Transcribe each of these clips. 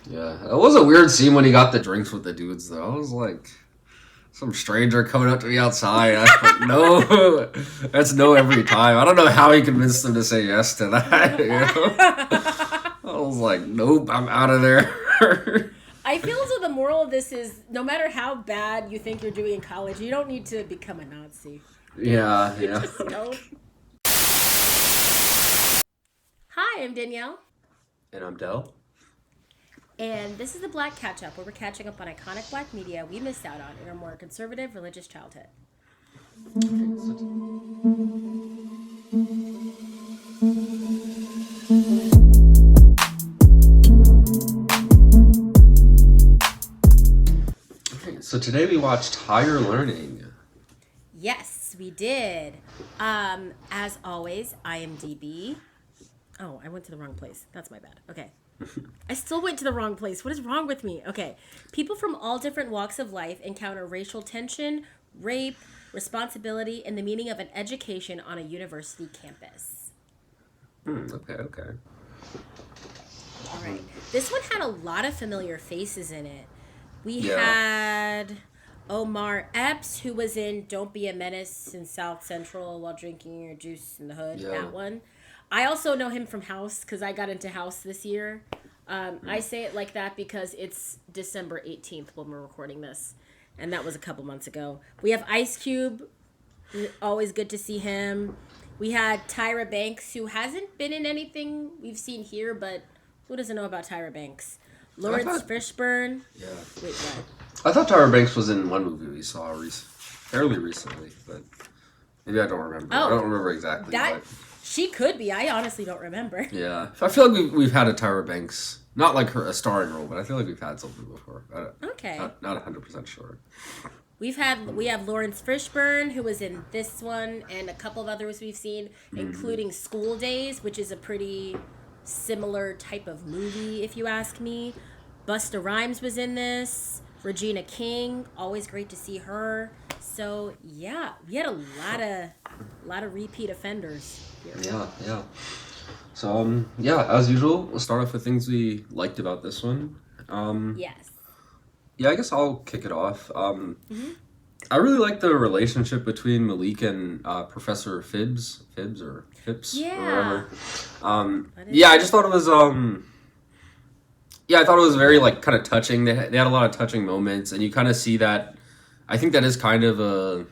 Yeah, it was a weird scene when he got the drinks with the dudes, though. I was like, some stranger coming up to me outside. I was like, no, that's no every time. I don't know how he convinced them to say yes to that. You know? I was like, nope, I'm out of there. I feel as though the moral of this is no matter how bad you think you're doing in college, you don't need to become a Nazi. Yeah. Just don't. Hi, I'm Danielle. And I'm Dell. And this is the Black Catch-Up, where we're catching up on iconic black media we missed out on in our more conservative religious childhood. So today we watched Higher Learning. Yes, we did. As always, IMDb. Oh, I went to the wrong place. That's my bad. Okay. I still went to the wrong place. What is wrong with me? Okay. People from all different walks of life encounter racial tension, rape, responsibility, and the meaning of an education on a university campus. Okay. All right. This one had a lot of familiar faces in it. We had Omar Epps, who was in Don't Be a Menace in South Central while drinking your juice in the hood. Yeah. That one. I also know him from House because I got into House this year. I say it like that because it's December 18th when we're recording this. And that was a couple months ago. We have Ice Cube. Always good to see him. We had Tyra Banks, who hasn't been in anything we've seen here, but who doesn't know about Tyra Banks? Lawrence Fishburne. Yeah. Wait, what? I thought Tyra Banks was in one movie we saw fairly recently, but maybe I don't remember. I don't remember exactly. But she could be. I honestly don't remember. Yeah. I feel like we've had a Tyra Banks, not like a starring role, but I feel like we've had something before. Okay. Not 100% sure. We have Lawrence Fishburne, who was in this one, and a couple of others we've seen, including School Days, which is a pretty similar type of movie, if you ask me. Busta Rhymes was in this. Regina King, always great to see her. So yeah, we had a lot of repeat offenders here. Yeah. So as usual, we'll start off with things we liked about this one. Yes. Yeah, I guess I'll kick it off. I really like the relationship between Malik and Professor Phibbs or Phipps or whatever. I just thought it was I thought it was very like kind of touching. They had a lot of touching moments, and you kind of see that. I think that is kind of a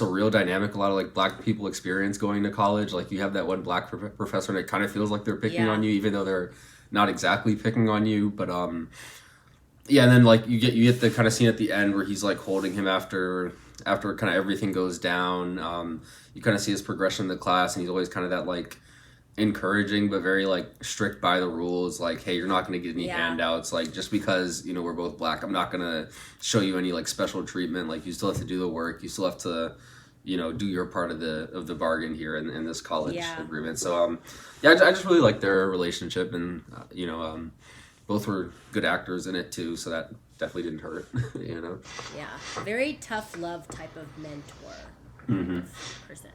real dynamic. A lot of like black people experience going to college. Like you have that one black professor, and it kind of feels like they're picking on you, even though they're not exactly picking on you. But and then like you get the kind of scene at the end where he's like holding him after kind of everything goes down. You kind of see his progression in the class, and he's always kind of that like encouraging but very like strict by the rules, like, hey, you're not going to get any handouts, like just because we're both black, I'm not going to show you any like special treatment, like you still have to do the work, you still have to do your part of the bargain here in this college agreement. So I just really like their relationship, and both were good actors in it too, so that definitely didn't hurt. Very tough love type of mentor person.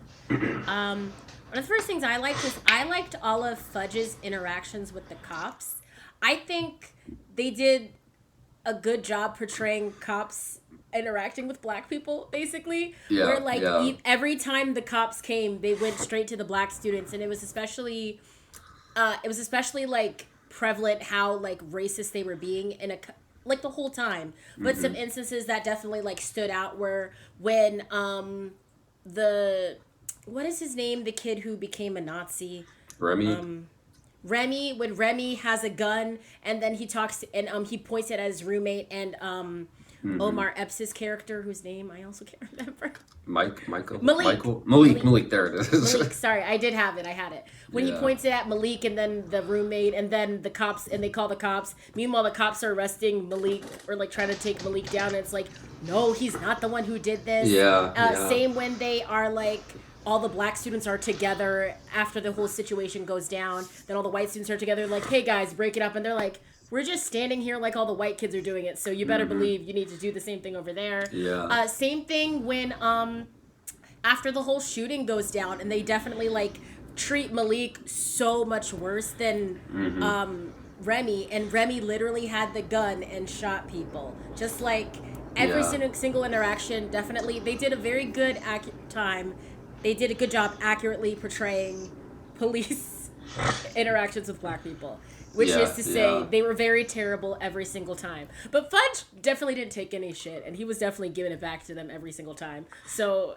One of the first things I liked was I liked all of Fudge's interactions with the cops. I think they did a good job portraying cops interacting with black people, basically. Where every time the cops came, they went straight to the black students, and it was especially like prevalent how like racist they were being in like the whole time. But some instances that definitely like stood out were when what is his name? The kid who became a Nazi. Remy. When Remy has a gun and then he talks and he points it at his roommate and Omar Epps' character, whose name I also can't remember. Malik. There it is. Malik, sorry, I did have it. I had it. When he points it at Malik and then the roommate and then the cops, and they call the cops. Meanwhile, the cops are arresting Malik or like trying to take Malik down. And it's like, no, he's not the one who did this. Same when they are like, all the black students are together after the whole situation goes down. Then all the white students are together like, hey guys, break it up. And they're like, we're just standing here like all the white kids are doing it. So you better believe you need to do the same thing over there. Yeah. Same thing when after the whole shooting goes down, and they definitely like treat Malik so much worse than Remy, and Remy literally had the gun and shot people. Just like every Yeah. single interaction, definitely. They did a very good time. They did a good job accurately portraying police interactions with black people. Which is Yeah. to say, Yeah. they were very terrible every single time. But Fudge definitely didn't take any shit, and he was definitely giving it back to them every single time. So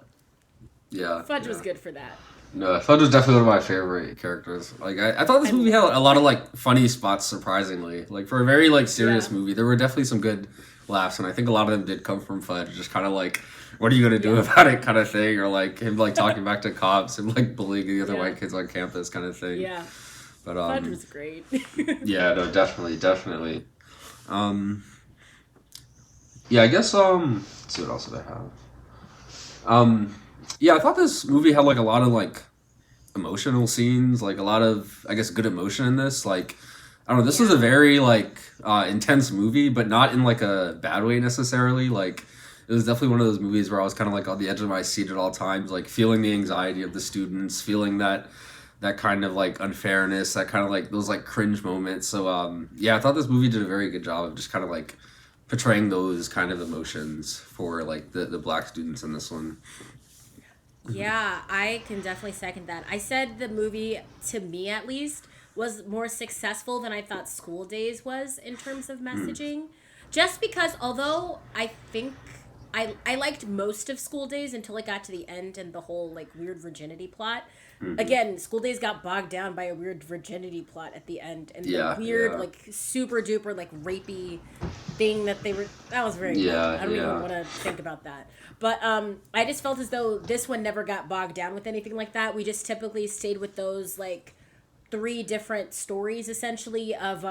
Yeah. Fudge was Yeah. good for that. No, Fudge was definitely one of my favorite characters. Like, I thought this movie had a lot of like funny spots. Surprisingly, like for a very like serious movie, there were definitely some good laughs, and I think a lot of them did come from Fudge. Just kind of like, what are you gonna do about it, kind of thing, or like him like talking back to cops and like bullying the other white kids on campus, kind of thing. Yeah. But Fudge was great. yeah, no, definitely. Yeah, I guess let's see what else did I have. Yeah, I thought this movie had like a lot of like emotional scenes, like a lot of I guess good emotion in this. Like I don't know, this was a very like intense movie, but not in like a bad way necessarily. Like it was definitely one of those movies where I was kind of like on the edge of my seat at all times, like feeling the anxiety of the students, feeling that kind of like unfairness, that kind of like those like cringe moments. So yeah, I thought this movie did a very good job of just kind of like portraying those kind of emotions for like the black students in this one. Yeah, I can definitely second that. I said the movie, to me at least, was more successful than I thought School Days was in terms of messaging. Just because, although I think I liked most of School Days until it got to the end and the whole like weird virginity plot. Again, School Days got bogged down by a weird virginity plot at the end and the weird like super duper like rapey thing that they were. That was very. I don't even want to think about that. But I just felt as though this one never got bogged down with anything like that. We just typically stayed with those like 3 different stories essentially of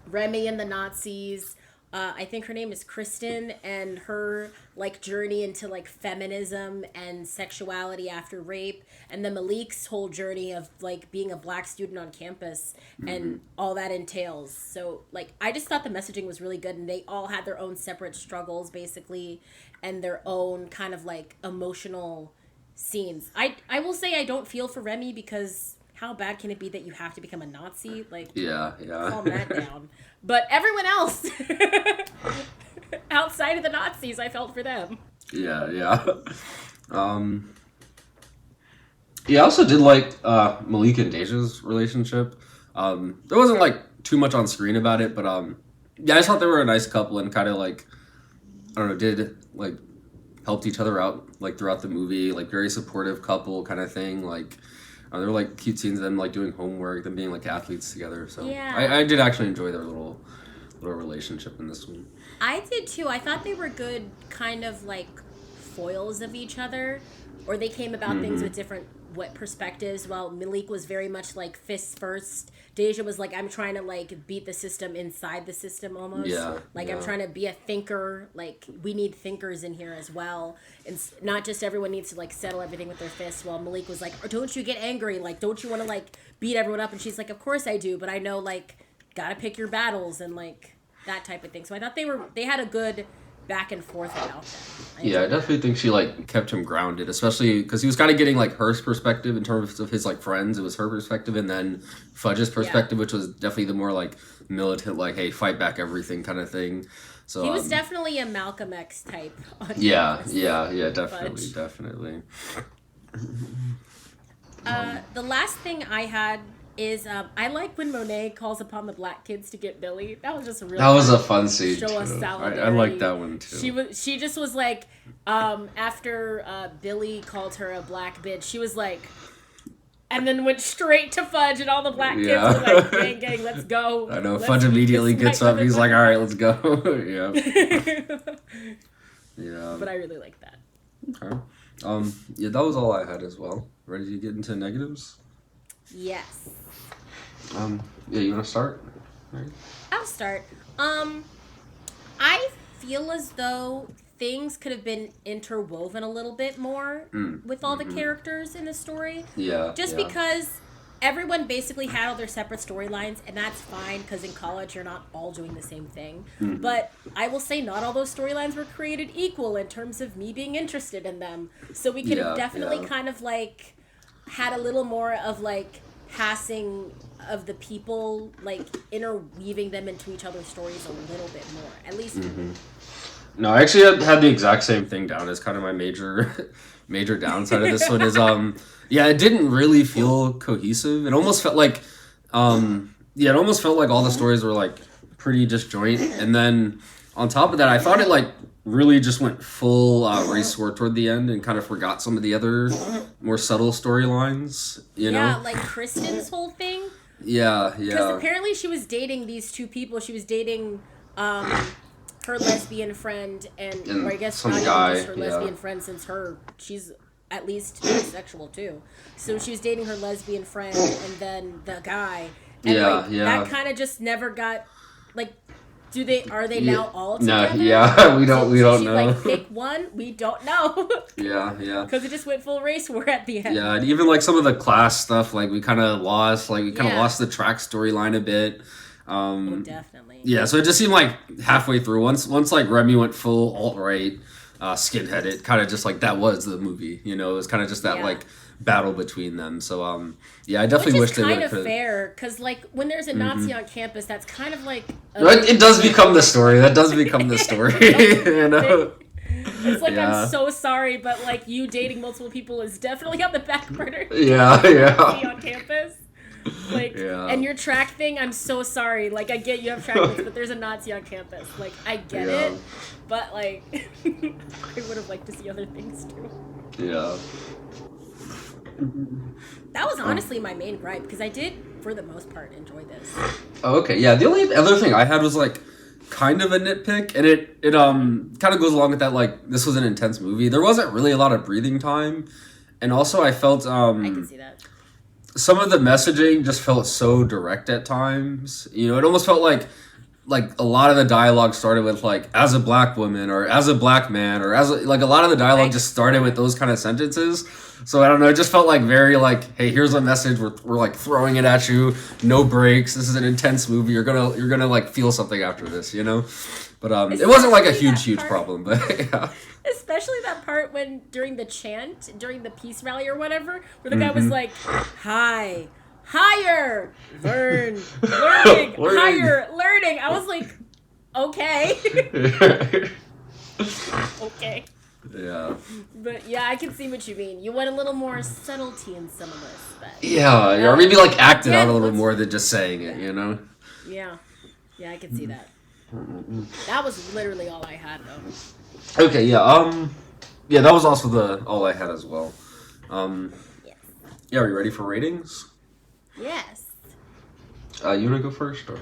Remy and the Nazis. I think her name is Kristen, and her like journey into like feminism and sexuality after rape, and then Malik's whole journey of like being a black student on campus and all that entails. So like I just thought the messaging was really good, and they all had their own separate struggles basically, and their own kind of like emotional scenes. I will say I don't feel for Remy because how bad can it be that you have to become a Nazi? Like, calm that down. But everyone else, outside of the Nazis, I felt for them. Yeah. Yeah, I also did like Malik and Deja's relationship. There wasn't like too much on screen about it, but yeah, I just thought they were a nice couple and kind of like I don't know, did like helped each other out like throughout the movie, like very supportive couple kind of thing. Like there were like cute scenes of them like doing homework, them being like athletes together. So yeah. I did actually enjoy their little relationship in this one. I did too. I thought they were good kind of like foils of each other, or they came about things with different perspectives. While Malik was very much like fists first, Deja was like, I'm trying to like beat the system inside the system almost. Like I'm trying to be a thinker. Like we need thinkers in here as well, and not just everyone needs to like settle everything with their fists. While Malik was like, don't you get angry? Like don't you want to like beat everyone up? And she's like, of course I do, but I know like gotta pick your battles and like that type of thing. So I thought they had a good back and forth about that. I definitely think she like kept him grounded, especially because he was kind of getting like her perspective in terms of his like friends. It was her perspective, and then Fudge's perspective, which was definitely the more like militant, like hey, fight back everything kind of thing. So he was definitely a Malcolm X type. Definitely. The last thing I had is I like when Monet calls upon the black kids to get Billy. That was just a fun scene. Show us solidarity. I like that one too. She just was like after Billy called her a black bitch, she was like, and then went straight to Fudge, and all the black kids were like, gang, let's go. I know. Fudge immediately gets up. He's like, all right, let's go. Yeah. But I really like that. Okay. Yeah, that was all I had as well. Ready to get into negatives? Yes. Yeah, you want to start? Right. I'll start. I feel as though things could have been interwoven a little bit more with all the characters in the story. Just because everyone basically had all their separate storylines, and that's fine because in college you're not all doing the same thing. But I will say not all those storylines were created equal in terms of me being interested in them. So we could have definitely kind of like had a little more of like passing of the people, like interweaving them into each other's stories a little bit more, at least for me. No, I actually had the exact same thing down as kind of my major downside of this one is yeah, it didn't really feel cohesive. It almost felt like yeah, it almost felt like all the stories were like pretty disjoint, and then on top of that, I thought it like really just went full race war toward the end and kind of forgot some of the other more subtle storylines, you know? Yeah, like Kristen's whole thing. Yeah. Because apparently she was dating these two people. She was dating her lesbian friend and or I guess some not guy, even just her lesbian friend since she's at least bisexual too. So she was dating her lesbian friend and then the guy. And that kind of just never got like. Are they now all together? No, yeah, we don't know. Like pick one, we don't know. Yeah. Because it just went full race war at the end. Yeah, and even like some of the class stuff, like we kind of lost the track storyline a bit. Definitely. Yeah, so it just seemed like halfway through, once like Remy went full alt-right, skinhead, it kind of just like that was the movie. You know, it was kind of just that like battle between them. So yeah, I definitely wish they would have. Which is kind of fair because like when there's a Nazi on campus, that's kind of like it does become the story. That does become the story. You know. It's like I'm so sorry, but like you dating multiple people is definitely on the back burner. Yeah. On campus. Like, and your track thing, I'm so sorry. Like, I get you have track meets, but there's a Nazi on campus. Like, I get it, but like, I would have liked to see other things too. Yeah. That was honestly my main gripe because I did, for the most part, enjoy this. Oh, okay. Yeah. The only other thing I had was like kind of a nitpick, and it kind of goes along with that. Like, this was an intense movie. There wasn't really a lot of breathing time, and also I felt I can see that. Some of the messaging just felt so direct at times. You know, it almost felt like a lot of the dialogue started with like as a black woman or as a black man or like a lot of the dialogue just started with those kind of sentences. So I don't know, it just felt like very like, hey, here's a message, we're like throwing it at you, no breaks. This is an intense movie. You're gonna like feel something after this, you know? But it wasn't like a huge problem, but yeah. Especially that part when during the peace rally or whatever, where the guy was like, higher, learning, higher, learning. I was like, okay. Okay. Yeah. But yeah, I can see what you mean. You want a little more subtlety in some of this. But, yeah, or maybe like act it out a little more than just saying it, you know? Yeah, I can see that. That was literally all I had, though. Okay, yeah, yeah, that was also all I had as well. Yes. Yeah, are you ready for ratings? Yes. You wanna go first, or?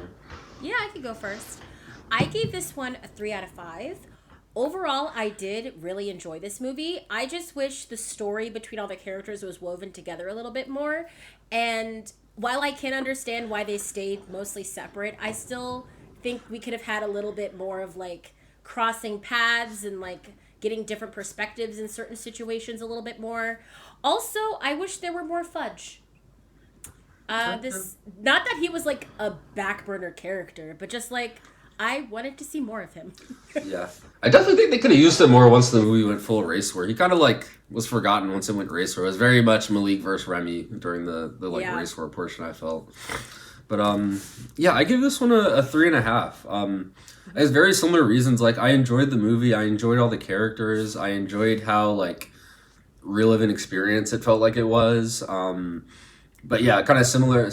Yeah, I can go first. I gave this one a 3 out of 5. Overall, I did really enjoy this movie. I just wish the story between all the characters was woven together a little bit more. And while I can understand why they stayed mostly separate, I still think we could have had a little bit more of like crossing paths and like getting different perspectives in certain situations a little bit more. Also, I wish there were more Fudge. Not that he was like a back burner character, but just like I wanted to see more of him. Yeah, I definitely think they could have used him more once the movie went full race war. He kind of like was forgotten once it went race war. It was very much Malik versus Remy during the race war portion, I felt. But yeah, I give this one a 3.5. It has very similar reasons. Like, I enjoyed the movie. I enjoyed all the characters. I enjoyed how like real of an experience it felt like it was. But yeah, kind of similar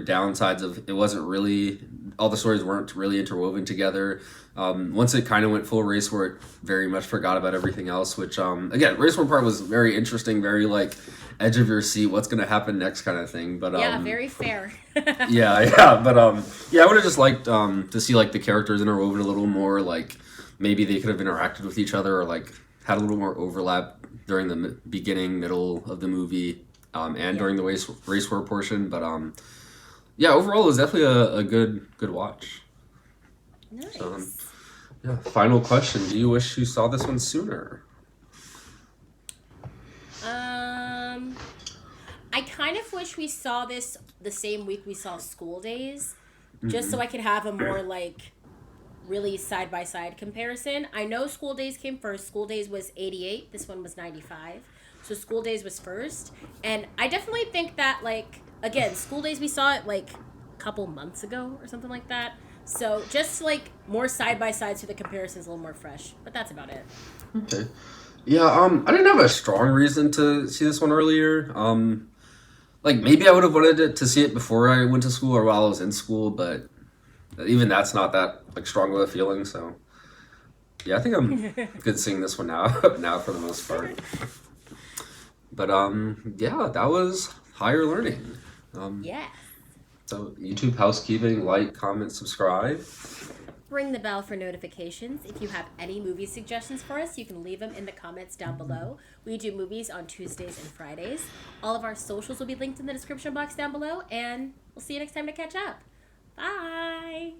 downsides of it wasn't really, all the stories weren't really interwoven together. Once it kind of went full race war, it very much forgot about everything else, which again, race war part was very interesting, very like edge of your seat, what's going to happen next kind of thing. But yeah, very fair. yeah, but yeah, I would have just liked to see like the characters interwoven a little more, like maybe they could have interacted with each other or like had a little more overlap during the beginning, middle of the movie. And during the race war portion, but yeah, overall it was definitely a good watch. Nice. So, yeah. Final question: do you wish you saw this one sooner? I kind of wish we saw this the same week we saw School Days, just so I could have a more like really side by side comparison. I know School Days came first. School Days was 88. This one was 95. So School Days was first, and I definitely think that like again, school days, we saw it like a couple months ago or something like that. So just like more side by side so the comparison's a little more fresh. But that's about it. Okay. Yeah, I didn't have a strong reason to see this one earlier. Like maybe I would have wanted to see it before I went to school or while I was in school, but even that's not that like strong of a feeling. So yeah, I think I'm good seeing this one now now for the most part. But yeah, that was higher learning. Yes. So YouTube housekeeping, like, comment, subscribe. Ring the bell for notifications. If you have any movie suggestions for us, you can leave them in the comments down below. We do movies on Tuesdays and Fridays. All of our socials will be linked in the description box down below, and we'll see you next time to catch up. Bye!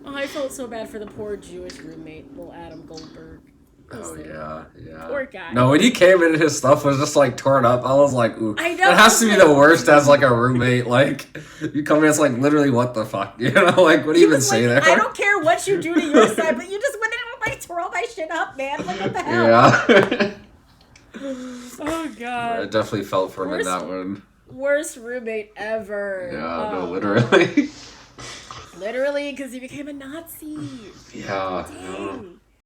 Oh, I felt so bad for the poor Jewish roommate, little Adam Goldberg. Oh yeah. Poor guy. No, when he came in, his stuff was just like torn up. I was like, ooh, I know. that has to be the worst as like a roommate. Like, you come in, it's like literally, what the fuck, you know? Like, what do you even say there? I don't care what you do to your side, but you just went in and like tore all my shit up, man. Like, what the hell? Yeah. Oh god. I definitely felt for him in that one. Worst roommate ever. Yeah, no, literally. Literally, because he became a Nazi. Yeah. Dang.